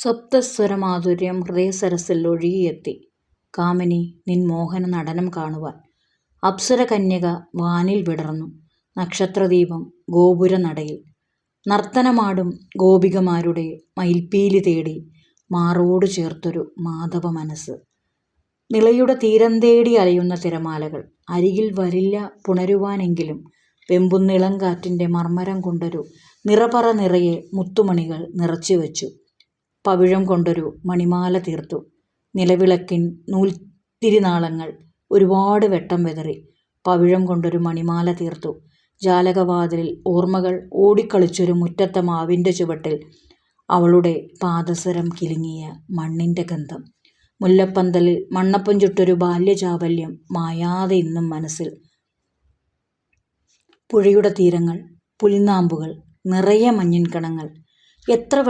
സപ്തസ്വരമാധുര്യം ഹൃദയസരസിൽ ഒഴുകിയെത്തി. കാമിനി നിൻ മോഹന നടനം കാണുവാൻ. അപ്സരകന്യക വാനിൽ വിടർന്നു. നക്ഷത്രദീപം ഗോപുരനടയിൽ. നർത്തനമാടും ഗോപികമാരുടെ മയിൽപ്പീലി തേടി മാറോടു ചേർത്തൊരു മാധവ മനസ്സ്. നിളയുടെ തീരം തേടി അലയുന്ന തിരമാലകൾ അരികിൽ വരില്ല പുണരുവാനെങ്കിലും വെമ്പുന്നിളം കാറ്റിൻ്റെ മർമ്മരം കൊണ്ടൊരു നിറപറ നിറയെ മുത്തുമണികൾ നിറച്ചുവെച്ചു. പവിഴം കൊണ്ടൊരു മണിമാല തീർത്തു. നിലവിളക്കിൻ നൂൽത്തിരിനാളങ്ങൾ ഒരുപാട് വെട്ടം വെതറി. പവിഴം കൊണ്ടൊരു മണിമാല തീർത്തു. ജാലകവാതിലിൽ ഓർമ്മകൾ ഓടിക്കളിച്ചൊരു മുറ്റത്തെ മാവിൻ്റെ ചുവട്ടിൽ അവളുടെ പാദസരം കിലുങ്ങിയ മണ്ണിൻ്റെ ഗന്ധം. മുല്ലപ്പന്തലിൽ മണ്ണപ്പം ചുട്ടൊരു ബാല്യചാബല്യം മായാതെ ഇന്നും മനസ്സിൽ. പുഴയുടെ തീരങ്ങൾ, പുൽനാമ്പുകൾ, നിറയെ മഞ്ഞിൻ കണങ്ങൾ. എത്ര